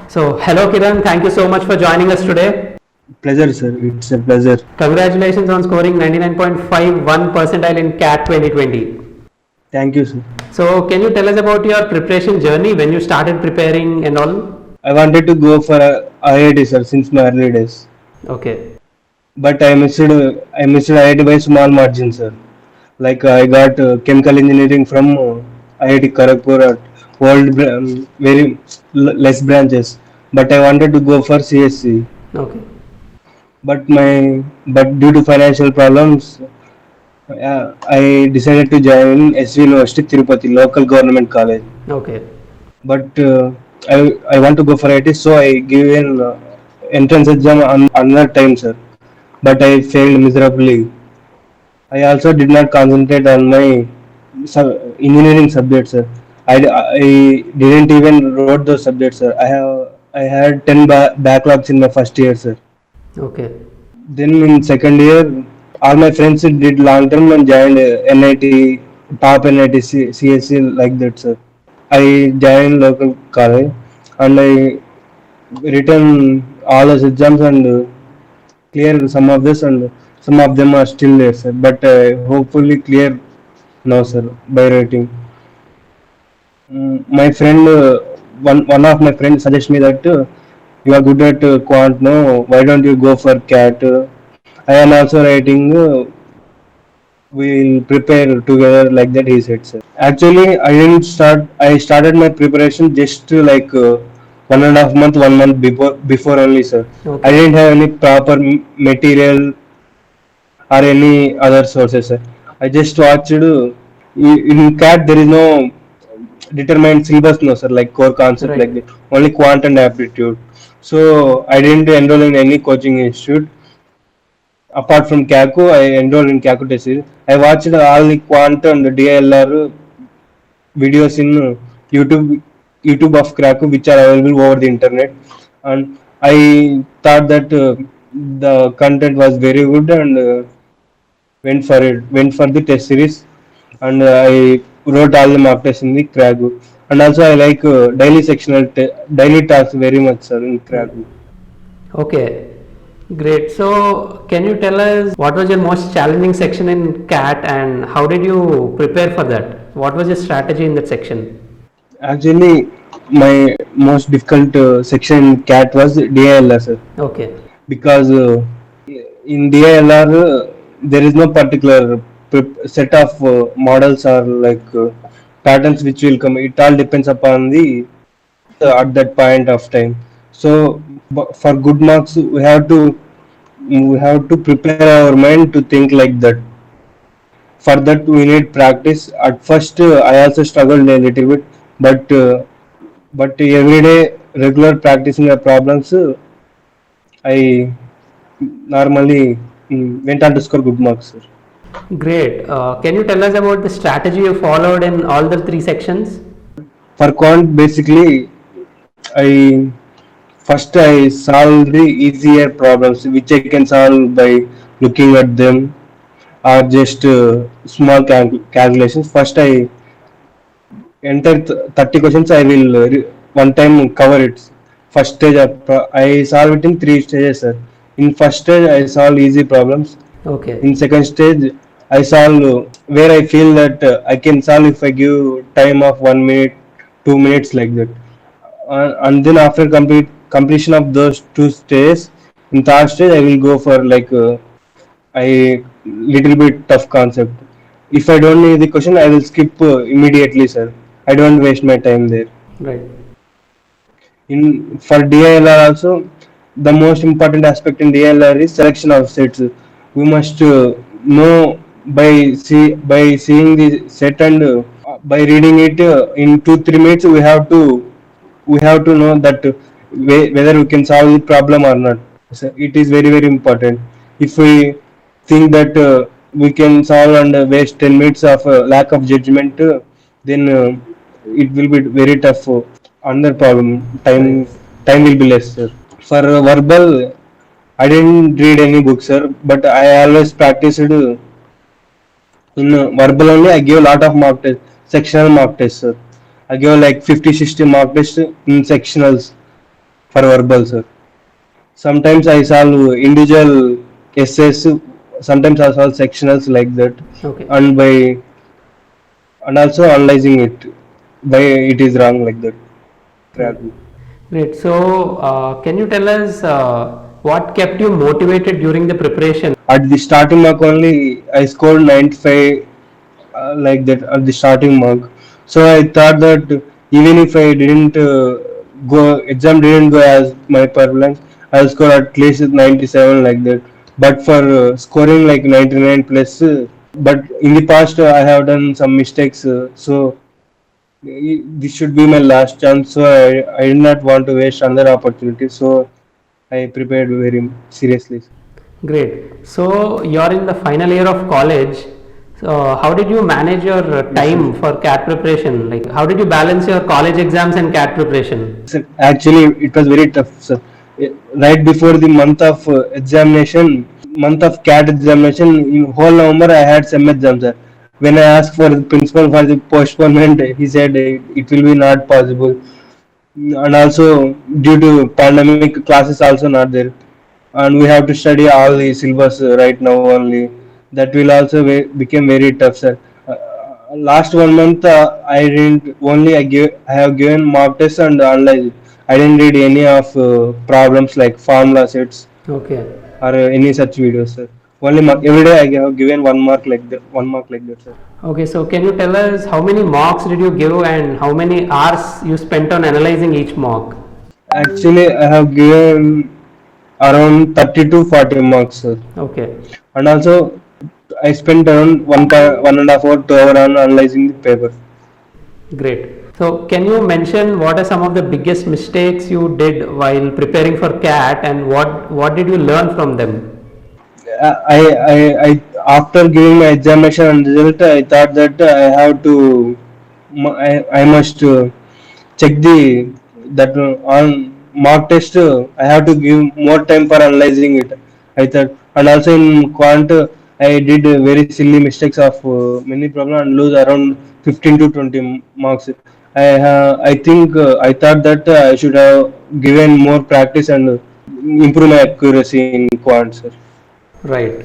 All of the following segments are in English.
So, hello Kiran, thank you so much for joining us today. Pleasure, sir. It's a pleasure. Congratulations on scoring 99.51 percentile in CAT 2020. Thank you, sir. So, can you tell us about your preparation journey when you started preparing and all? I wanted to go for a IIT, sir, since my early days, Okay, but I missed IIT by small margin, sir. Like I got chemical engineering from IIT Kharagpur at very less branches, but I wanted to go for CSC. okay, But due to financial problems, I decided to join SV University Tirupati, local government college. okay, But I want to go for IT, so I give an entrance exam on another time, sir. But I failed miserably. I also did not concentrate on my engineering subjects, sir. I didn't even wrote those subjects, sir. I had 10 backlogs in my first year, sir. okay, Then in second year, all my friends did long term and joined NIT, top NIT, CSC like that, sir. I joined local college and I written all those exams and clear some of this, and some of them are still there, sir. But hopefully clear now, sir, by writing. My friend, one of my friends suggest me that you are good at quant. No, why don't you go for CAT? I am also writing. We'll prepare together like that. He said, sir. Actually, I didn't start. I started my preparation just like 1.5 month, 1 month before only, sir. I okay, didn't have any proper material or any other sources, sir. I just watched. In CAT, there is no determined syllabus, no, sir. Like core concept, right, like that. Only quant and aptitude. So I didn't enroll in any coaching institute. Apart from Kaku, I enrolled in Kaku test series. I watched all the quant and the DLR videos in YouTube of Krakow, which are available over the internet, and I thought that the content was very good, and went for the test series, and I wrote all the mock tests in the Krakow, and also I like daily tasks very much, sir, in right, Krakow. okay. Great. So, can you tell us what was your most challenging section in CAT and how did you prepare for that? What was your strategy in that section? Actually, my most difficult section in CAT was DILR, sir, Okay, because in DILR there is no particular set of models or like patterns which will come. It all depends upon the at that point of time. So for good marks, we have to prepare our mind to think like that. For that, we need practice. At first, I also struggled a little bit, but every day regular practicing the problems, I normally went on to score good marks, sir. great. Can you tell us about the strategy you followed in all the three sections? For quant, basically, I I solve the easier problems which I can solve by looking at them, or just small calculations. First, I enter 30 questions. I will one time cover it. First stage, I solve it in three stages, sir. In first stage, I solve easy problems. Okay, In second stage, I solve where I feel that I can solve if I give time of 1 minute, 2 minutes like that. And then after completion of those two stages, in third stage I will go for like I little bit tough concept. If I don't know the question, I will skip immediately, sir. I don't waste my time there. right. In for DILR also, the most important aspect in DILR is selection of sets. We must know by seeing the set, and by reading it in 2 3 minutes. We have to know that whether we can solve the problem or not. So it is very very important. If we think that we can solve and waste 10 minutes of lack of judgment, then it will be very tough. Another problem, Right. time will be less, sir. For verbal, I didn't read any books, sir, but I always practiced in verbal only. I give a lot of mock tests, sectional mock tests, sir. I give like 50 60 mock tests in sectionals. for verbal, sir. Sometimes I solve individual essays, sometimes I solve sectionals like that, Okay. and also analyzing it why it is wrong like that. Great. Great. So, can you tell us what kept you motivated during the preparation? At the starting mark only, I scored 95 like that at the starting mark. So I thought that even if I didn't didn't go as my preference, I'll score at least 97 like that. But for scoring like 99 plus, but in the past I have done some mistakes. So this should be my last chance. So I did not want to waste another opportunity. So I prepared very seriously. Great. So, you're in the final year of college. So, how did you manage your Yes, sir. time for CAT preparation? Like, how did you balance your college exams and CAT preparation? Sir, actually, it was very tough, sir. Right before the month of examination, month of CAT examination, in whole November, I had some exams, sir. When I asked for the principal for the postponement, he said it will be not possible. And also, due to pandemic, classes also not there. And we have to study all the syllabus right now only. That will also become very tough, sir. Last 1 month, I didn't only I have given mock test and analyzed. I didn't read any of problems like formula sets Okay. or any such videos, sir. Only every day I have given 1 mark like that, 1 mark like that, sir. Okay, so can you tell us how many marks did you give and how many hours you spent on analyzing each mark? Actually, I have given around 30 to 40 marks, sir. Okay, And also, I spent around 1.5 hour, 2 hour on analyzing the paper. great. So, can you mention what are some of the biggest mistakes you did while preparing for CAT and what did you learn from them? I after giving my examination and result, I thought that I have to, I must check the that on mock test. I have to give more time for analyzing it. I thought, and also in quant, I did very silly mistakes of many problems and lose around 15 to 20 marks. I think I thought that I should have given more practice and improve my accuracy in quant, sir. Right.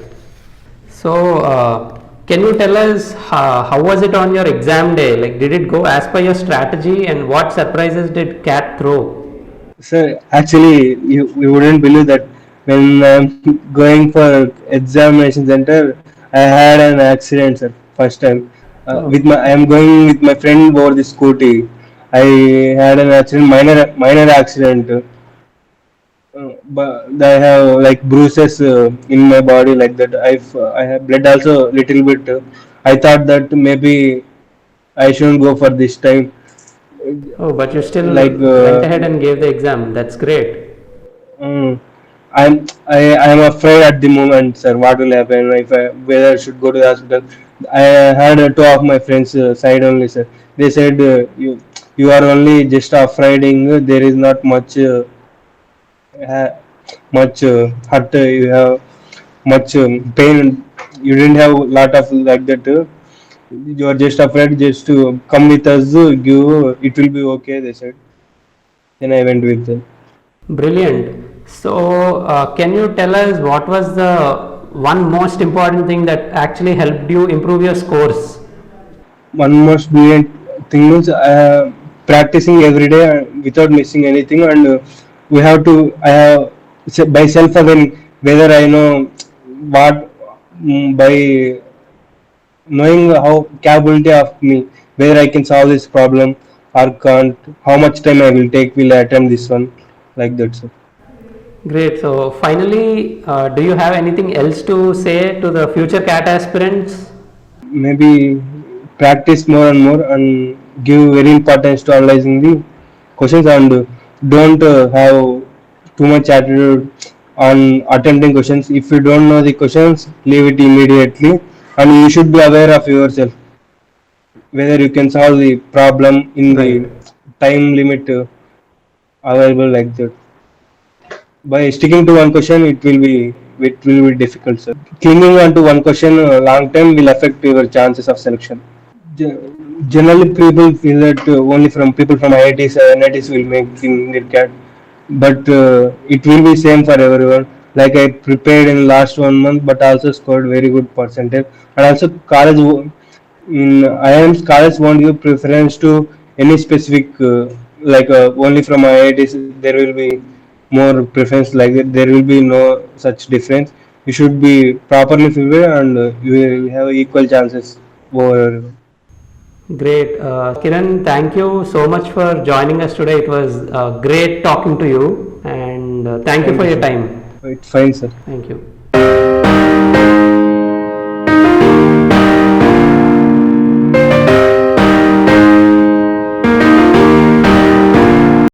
So, can you tell us how was it on your exam day? Like, did it go as per your strategy and what surprises did CAT throw? Sir, actually, you wouldn't believe that when I'm going for examination center, I had an accident, sir. First time, Oh, I am going with my friend over the scooty. I had an accident, minor accident. But I have like bruises in my body like that. I have blood also little bit. I thought that maybe I shouldn't go for this time. oh, but you Like still went ahead and gave the exam. That's great. Mm. I'm afraid at the moment, sir. What will happen if I whether I should go to the hospital? I had two of my friends side only, sir. They said you are only just afraid. There is not much ha- much hurt. You have much pain. You didn't have a lot of like that. You are just afraid. Just to come with us. Give it will be okay. They said. Then I went with them. Brilliant. So, can you tell us what was the one most important thing that actually helped you improve your scores? One most brilliant thing is practicing every day without missing anything, and we have to by self aware whether I know what by knowing how capability of me whether I can solve this problem or can't, how much time I will take will I attempt this one like that. So Great. So, finally, do you have anything else to say to the future CAT aspirants? maybe practice more and more and give very importance to analyzing the questions and don't have too much attitude on attempting questions. If you don't know the questions, leave it immediately, and you should be aware of yourself whether you can solve the problem in Right. the time limit available like that. By sticking to one question, it will be difficult, sir. Clinging on to one question long time will affect your chances of selection. Generally, people feel that only from people from IITs, NITs will make in their CAT. but it will be same for everyone. Like I prepared in last 1 month, but also scored very good percentage. And also in IIM's college won't give preference to any specific only from IITs there will be more preference like that. There will be no such difference. You should be properly prepared and you will have equal chances over everyone. Great. Kiran, thank you so much for joining us today. It was great talking to you, and thank you Thank for you, your sir. time. It's fine, sir. Thank you.